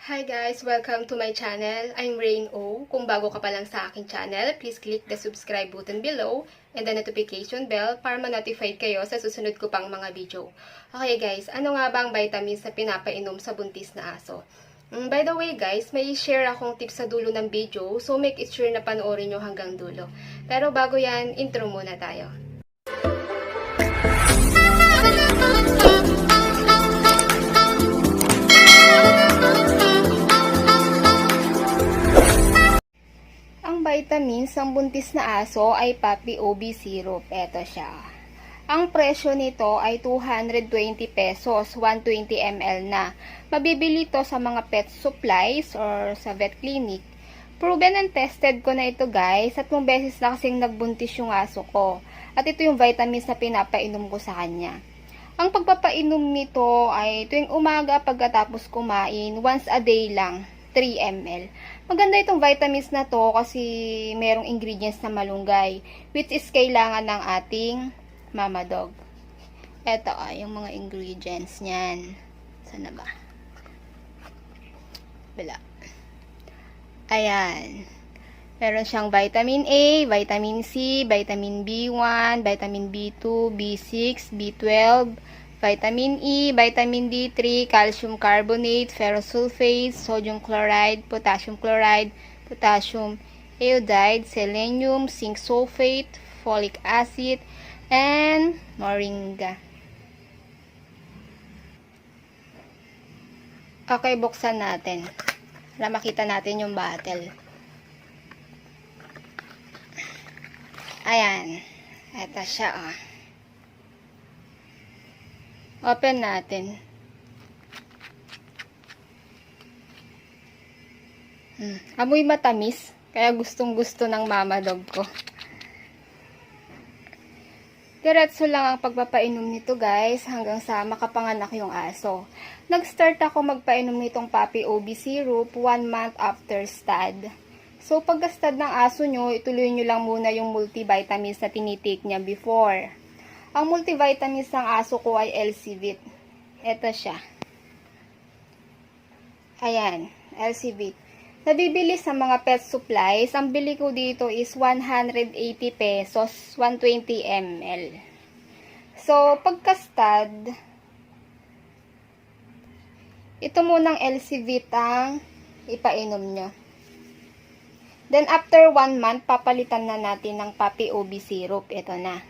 Hi guys! Welcome to my channel. I'm Rain O. Kung bago ka pa lang sa aking channel, please click the subscribe button below and the notification bell para ma-notified kayo sa susunod ko pang mga video. Okay guys, ano nga ba ang vitamins na pinapainom sa buntis na aso? By the way guys, may share akong tips sa dulo ng video, so make it sure na panoorin nyo hanggang dulo. Pero bago yan, intro muna tayo. Vitamins ng buntis na aso ay Papi OB syrup. Ito siya. Ang presyo nito ay 220 pesos, 120 ml na. Mabibili to sa mga pet supplies or sa vet clinic. Proven and tested ko na ito guys. 3 beses na kasing nagbuntis yung aso ko. At ito yung vitamins na pinapainom ko sa kanya. Ang pagpapainom nito ay tuwing umaga pagkatapos kumain, once a day lang. 3 ml. Maganda itong vitamins na to kasi merong ingredients na malunggay which is kailangan ng ating mama dog. Ito yung mga ingredients niyan. Sana ba? Wala. Ayan. Meron siyang vitamin A, vitamin C, vitamin B1, vitamin B2, B6, B12, vitamin E, vitamin D3, calcium carbonate, ferrous sulfate, sodium chloride, potassium iodide, selenium, zinc sulfate, folic acid, and moringa. Okay, buksan natin para makita natin yung bottle. Ayan. Ito siya, Open natin. Amoy matamis. Kaya gustong-gusto ng mama dog ko. Diretso lang ang pagpapainom nito guys hanggang sa makapanganak yung aso. Nag-start ako magpainom nitong Papi OB syrup 1 month after stud. So pagka-stud ng aso nyo, ituloy nyo lang muna yung multivitamins na tinitake niya before. Ang multivitamins ng aso ko ay LC-Vit. Ito siya. Ayan, LC-Vit. Nabibili sa mga pet supplies. Ang bili ko dito is 180 pesos, 120 ml. So, pagka-stud, ito munang LC-Vit ang ipainom nyo. Then, after 1 month, papalitan na natin ng Papi OB syrup. Ito na.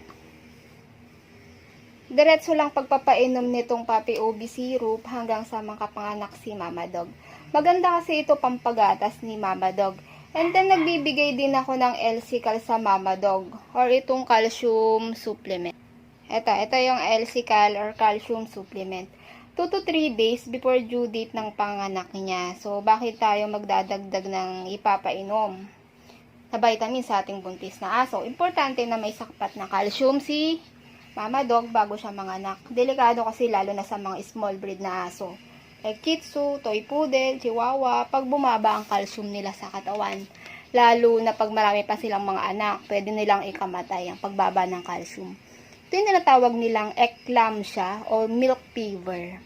Diretso lang pagpapainom nitong Papi OB syrup hanggang sa makapanganak si mama dog. Maganda kasi ito pampagatas ni mama dog. And then nagbibigay din ako ng L-Cical sa mama dog or itong calcium supplement. Ito yung L-Cical or calcium supplement. 2 to 3 days before due date ng panganak niya. So bakit tayo magdadagdag ng ipapainom na vitamin sa ating buntis na aso? Importante na may sapat na calcium si mama dog bago siya manganak. Delikado kasi lalo na sa mga small breed na aso. Like Kitsu, Toy Poodle, Chihuahua, pag bumaba ang calcium nila sa katawan. Lalo na pag marami pa silang mga anak, pwede nilang ikamatay ang pagbaba ng calcium. Ito yung tinatawag nilang eclampsia o milk fever.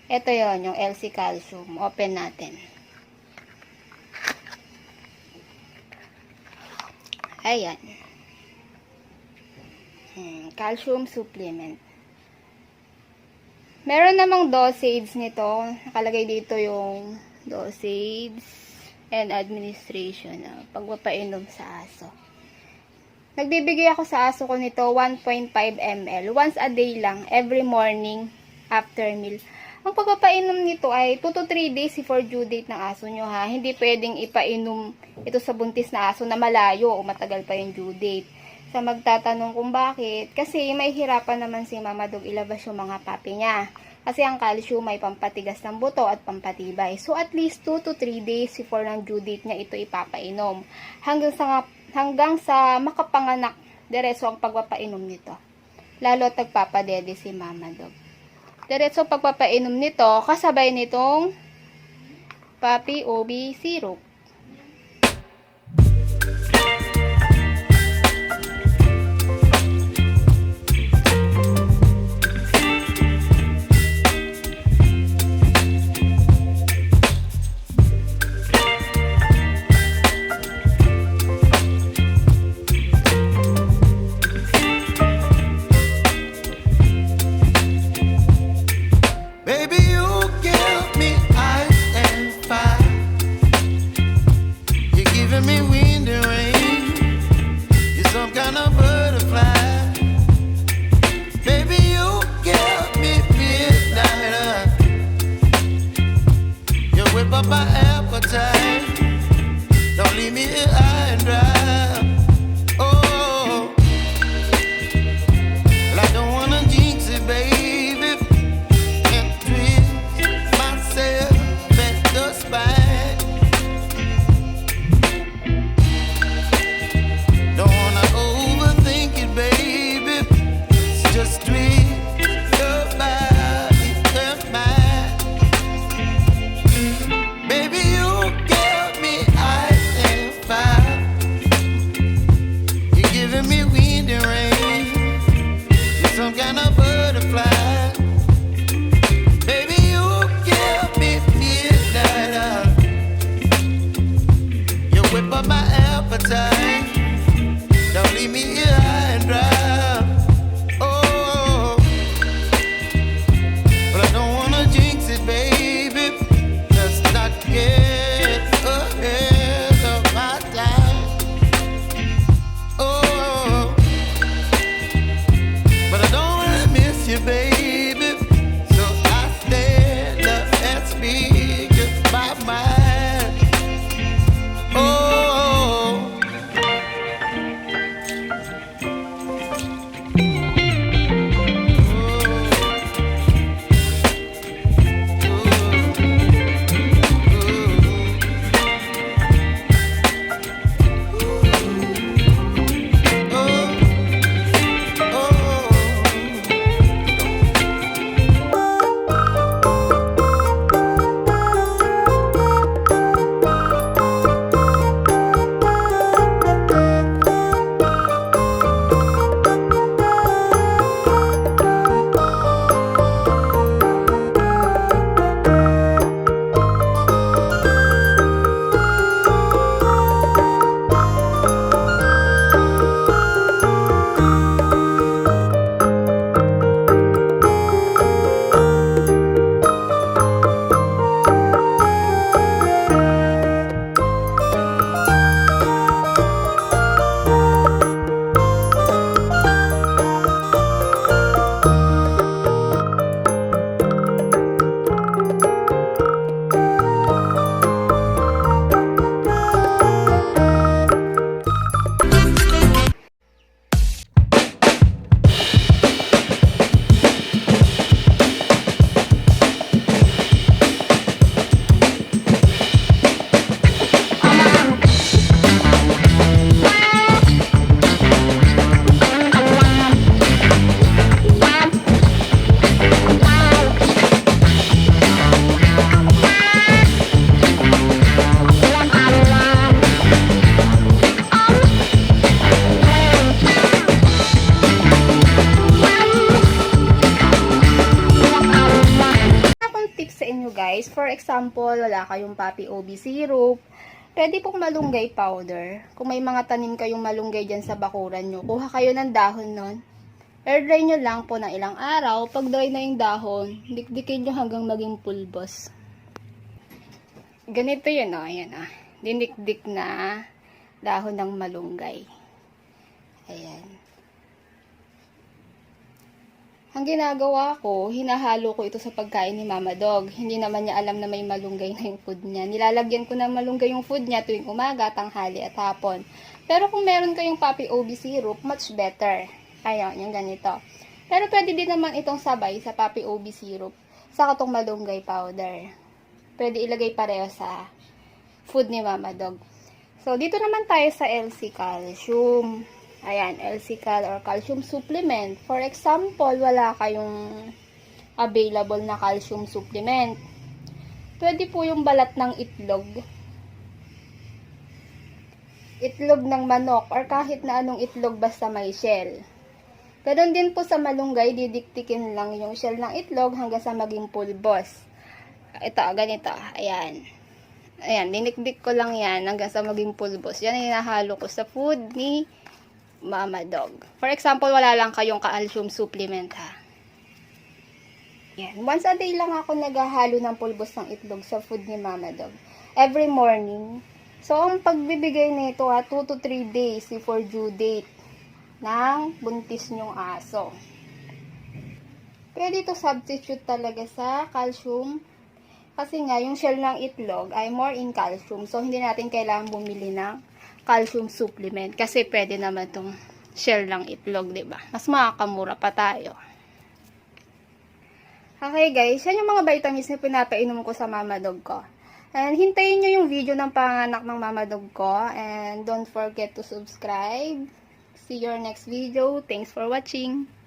Ito yon yung LC calcium. Open natin. Ayan. Calcium supplement. Meron namang dosage nito. Nakalagay dito yung dosage and administration. Pagpapainom sa aso. Nagbibigay ako sa aso ko nito 1.5 ml. Once a day lang. Every morning after meal. Ang pagpapainom nito ay 2 to 3 days before due date ng aso nyo ha. Hindi pwedeng ipainom ito sa buntis na aso na malayo o matagal pa yung due date. Sa magtatanong kung bakit, kasi may hirapan naman si mama dog ilabas yung mga papi niya. Kasi ang calcium may pampatigas ng buto at pampatibay. So at least 2 to 3 days before ng due date niya ito ipapainom. Hanggang sa makapanganak, diretso ang pagpapainom nito. Lalo at nagpapadede si mama dog. Diretso pagpapainom nito, kasabay nitong Papi OB syrup. whip up my appetite. Don't leave me here high and dry. Oh, well, I don't wanna jinx it, baby, and twist myself at the spine. Don't wanna overthink it, baby. It's just twist your body and mine. Baby, you give me ice and fire. You're giving me wind and rain. You're some kind of butterfly. Baby, you give me midnight oil. You whip up my appetite. Don't leave me here high and dry. Oh, but I don't wanna jinx it, baby. Let's not get ahead of my time. Oh, but I don't wanna miss you, baby. So I stand up and speak my mind. Oh. Guys, for example, wala kayong Papi OB syrup, pwede pong malunggay powder. Kung may mga tanim kayong malunggay dyan sa bakuran nyo, kuha kayo ng dahon nun. Air dry nyo lang po ng ilang araw. Pag dry na yung dahon, dikdikin nyo hanggang maging pulbos. Ganito yun, oh. Ayan, oh. Dinikdik na dahon ng malunggay. Ayan. Ang ginagawa ko, hinahalo ko ito sa pagkain ni Mama Dog. Hindi naman niya alam na may malunggay na yung food niya. Nilalagyan ko ng malunggay yung food niya tuwing umaga, tanghali at hapon. Pero kung meron kayong Papi OB syrup, much better. Ayan, yung ganito. Pero pwede din naman itong sabay sa Papi OB syrup sa katong malunggay powder. Pwede ilagay pareho sa food ni Mama Dog. So, dito naman tayo sa LC Calcium. Ayan, LC-Cal or calcium supplement. For example, wala kayong available na calcium supplement. Pwede po yung balat ng itlog. Itlog ng manok or kahit na anong itlog basta may shell. Ganon din po sa malunggay, didiktikin lang yung shell ng itlog hanggang sa maging pulbos. Ito, ganito. Ayan. Ayan, dinikdik ko lang yan hanggang sa maging pulbos. Yan ay hinahalo ko sa food ni Mama Dog. For example, wala lang kayong calcium supplement, ha. Yan. Once a day lang ako naghahalo ng pulbos ng itlog sa food ni Mama Dog. Every morning. So, ang pagbibigay nito, 2 to 3 days before due date ng buntis nyong aso. Pwede ito substitute talaga sa calcium Kasi nga, yung shell ng itlog ay more in calcium. So, hindi natin kailangan bumili ng calcium supplement. Kasi pwede naman itong shell ng itlog, di ba? Mas makakamura pa tayo. Okay guys, yan yung mga vitamins na pinapainom ko sa mama dog ko. And hintayin nyo yung video ng panganak ng mama dog ko. And don't forget to subscribe. See you next video. Thanks for watching.